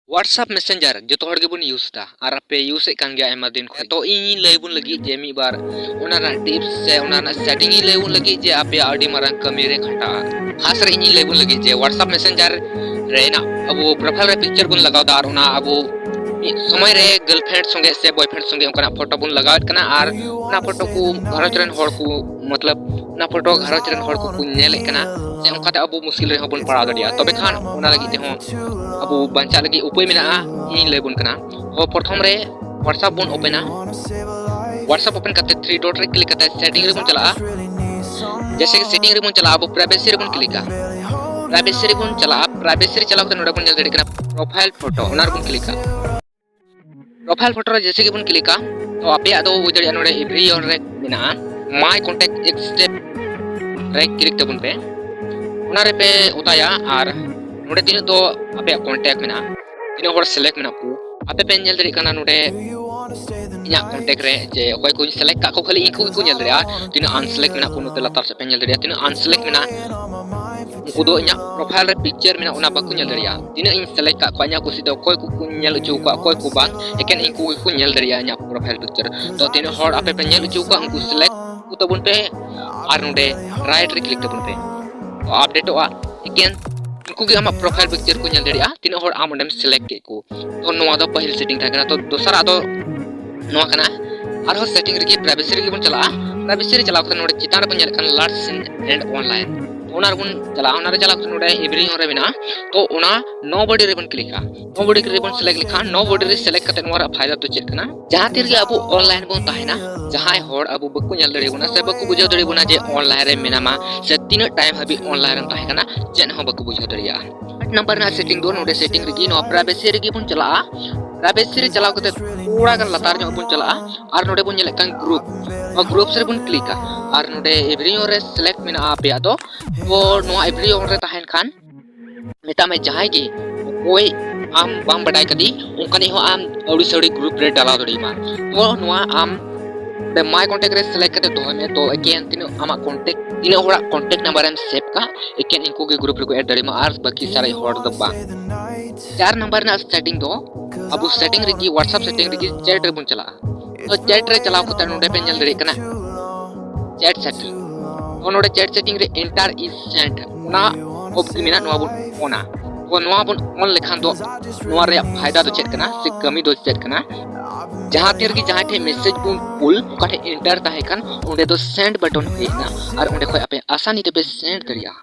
WhatsApp Messenger joto hor gebun use da arape use kan gya ema din ko to ini leibun lagi je mi bar una na tips se una na setting ini leibun lagi je ape adi marang kami re khata khas re ini leibun lagi je WhatsApp Messenger re na abu profile re picture bun lagaw da ar una abu समय रे girlfriend संगे से boyfriend संगे उनका photo बुन लगावत कना are ना फोटो को घरच रन हर को मतलब ना फोटो घरच रन हर को नेले कना से उनका अबु मुश्किल रे हबन पड़ा दरिया तबे खान उना लगी ते हो अबु बंचा लगी उपाय मेना इन लेबुन कना हो प्रथम रे WhatsApp बुन ओपन WhatsApp ओपन करते 3 डॉट रे क्लिक करते सेटिंग रे बुन चला जैसे कि सेटिंग रे बुन चला अबु प्राइवेसी रे बुन क्लिक प्राइवेसी रे बुन चला प्राइवेसी रे चला तो नोडा बुन जल दे कना प्रोफाइल फोटो उनार बुन क्लिक प्रोफाइल फोटो रे जैसे कि बुन क्लिका तो आपे आदो उजड़ नोडे एवरी ऑन रे मेना माय कांटेक्ट एक स्टेप रे क्लिक तबुन पे उना रे पे उताया आर नोडे दिन तो आपे कांटेक्ट मेना दिन होर सिलेक्ट मेना को आपे पे नेल दरे कना नोडे इना कांटेक्ट रे जे ओय को सिलेक्ट का को खाली इको को नेल दरे दिन अनसिलेक्ट मेना को नोते लातार से पे नेल दरे दिन अनसिलेक्ट मेना उदो इना प्रोफाइल रे पिक्चर मेना उना बाकु नेल दरे दिन इन सिलेक्ट का को को सिदो कोय को नेल जो को को बांग एकेन इनको को नेल दरे इना प्रोफाइल पिक्चर तो दिन होर आपे पे नेल जो को उनको सिलेक्ट को तबुन पे आर नोडे राइट रे क्लिक तबुन पे तो अपडेटवा एकेन इनको के हम प्रोफाइल पिक्चर को नेल दरिया तीन होर आम ओंडेम सिलेक्ट के को तो नोआ दो पहिल सेटिंग था कना तो दोसरा दो नोआ कना आर हो सेटिंग रे प्राइवेसी रे बन चला प्राइवेसी रे चला तो नोडे चितार बन नेल कन लार्ज एंड ऑनलाइन ओनार बुन चला ओनार चला तो नोडे एवरी होरे बिना तो ओना नोबडी रे बन क्लिका नोबडी रे बन सिलेक्ट लिखा नोबडी रे सिलेक्ट कते नोरा फायदा तो चेक कना जहां तीर के अबु ऑनलाइन बन ताहेना जहां होर अबु बकु नेल दरे बुना से बकु बुझो दरे बुना जे ऑनलाइन रे मेनामा से तीन टाइम हबी ऑनलाइन रे ताहे कना जेन हो बकु बुझो दरिया नंबर ना सेटिंग दो नोडे सेटिंग रे नो प्राइवेसी रे बुन चला प्राइवेसी रे चलाव कते थोड़ा गन लतार जो बुन चला आर नोडे बुन नेल कन ग्रुप और ग्रुप से बुन क्लिका आर नोडे एवरी रे सिलेक्ट मेना आपे आदो वो नो एवरी रे ताहेन खान मेता में जहां की कोई आम बाम बडाय कदी उनकनी हो आम औडी सौडी ग्रुप रे डाला दड़ी मा तो नोआ आम बे माय कांटेक्ट रे सिलेक्ट कते दो में तो अगेन तीन आमा कांटेक्ट तीन होरा कांटेक्ट नंबर एम सेव का एकेन इनको के ग्रुप रे को ऐड दड़ी मा आर बाकी सारे होड़ दबा 4 नंबर ना सेटिंग दो अब सेटिंग रे की WhatsApp सेटिंग रे की चैट रे बुन चला तो चैट रे चलाव कते नोडे पे नेल दड़ी कना चैट सेटिंग तो नोडे चैट सेटिंग रे एंटर इज सेंट ना ऑप्शन मेना नोआ बुन ओना तो नोआ बुन ऑन लेखान दो नोआ रे फायदा दो चेक कना से कमी दो चेक कना जहां तीर की जहां थे मैसेज बुन पुल काटे एंटर ताहे कन ओंडे दो सेंड बटन हेना और ओंडे खय आपे आसानी ते पे सेंड करिया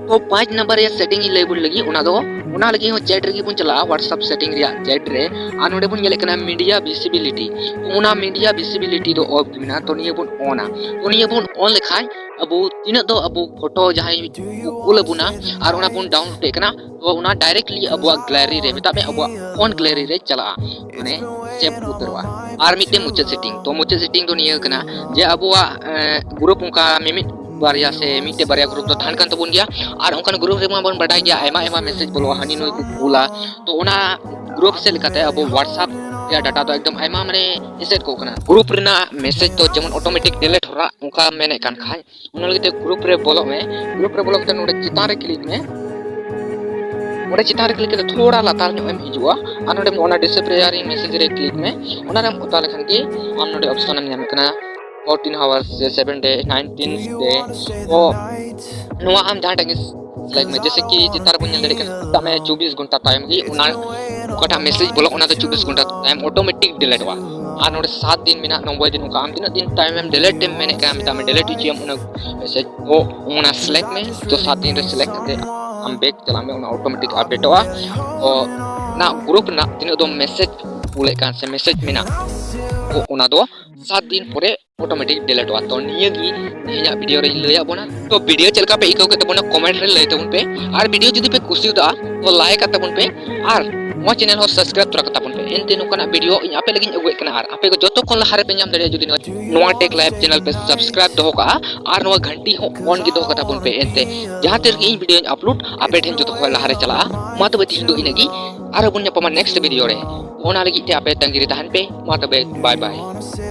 तो 5 नंबर या सेटिंग ही लेबुल लगी उना लगी हो चैट रे बुन चला WhatsApp सेटिंग रे चैट रे आ नोडे बुन नेले कना मीडिया विजिबिलिटी उना मीडिया विजिबिलिटी दो ऑफ बिना तो निये बुन ऑन तो निये बुन ऑन लेखाय अबु तीन दो अबु फोटो जहां कुल बुना और उना बुन डाउनलोड टेकना तो उना डायरेक्टली अबु गैलरी रे मिता में अबु ऑन गैलरी रे चला माने सेव उतरवा और मिटे मुचे सेटिंग तो मुचे सेटिंग दो निये कना जे अबु ग्रुप उनका मिमिट बारिया से मिटे बारिया ग्रुप तो थान कान तबुन गया और उनका ग्रुप रे बन बडाय गया एमा एमा मैसेज बोलो हानि नोय को कुला तो उना ग्रुप से लिखाते अब WhatsApp या डाटा तो एकदम एमा माने इसेट को कना ग्रुप रेना मैसेज तो जेमन ऑटोमेटिक डिलीट होरा उनका मेने कान खाय उन लगे ग्रुप रे बोलो कते नोडे चिता रे क्लिक में ओडे चिता रे क्लिक कते थोड़ा लातार नो एम हिजुआ आ नोडे ओना डिसअपियरिंग मैसेज रे क्लिक में ओना रे उता लेखन के हम नोडे ऑप्शन एम नाम कना 14 hours 7 day 19 day तो नोआ हम जहां टंगे सिलेक्ट में जैसे कि चितार बुन नेल दरे कन में 24 घंटा टाइम की उना कोटा मैसेज बोलो उना तो 24 घंटा टाइम ऑटोमेटिक डिलीट वा आ नोडे 7 दिन मिना 90 दिन का हम तीन दिन टाइम में डिलीट टाइम मैंने का मिता में डिलीट ही हम उना मैसेज वो उना सिलेक्ट में तो 7 दिन रे सिलेक्ट करते हम बैक चला में उना ऑटोमेटिक अपडेट वा और ना ग्रुप ना तीन दो मैसेज बोले कान से मैसेज मिना तो उना दो 7 दिन परे ऑटोमेटिक डिलीट वा तो निये गी इया वीडियो रे लया बोना तो वीडियो चलका पे इको के तबना कमेंट रे लय तबन पे और वीडियो जदी पे खुशी दा तो लाइक तबन पे और मो चैनल हो सब्सक्राइब तरा तबन पे एनते नुकना वीडियो इन आपे लगिन अगुए कना और आपे को जतो कोन लहारे पे नाम दरे जदी नोआ टेक लाइव चैनल पे सब्सक्राइब दो का और नोआ घंटी हो ऑन की दो का तबन पे एनते जहां तेर की वीडियो अपलोड आपे ठेन जतो को लहारे चला मा तबे तिन दो इनगी और बुन पमा नेक्स्ट वीडियो रे ओना लगी ते आपे तंगिरी तहन पे मा तबे बाय बाय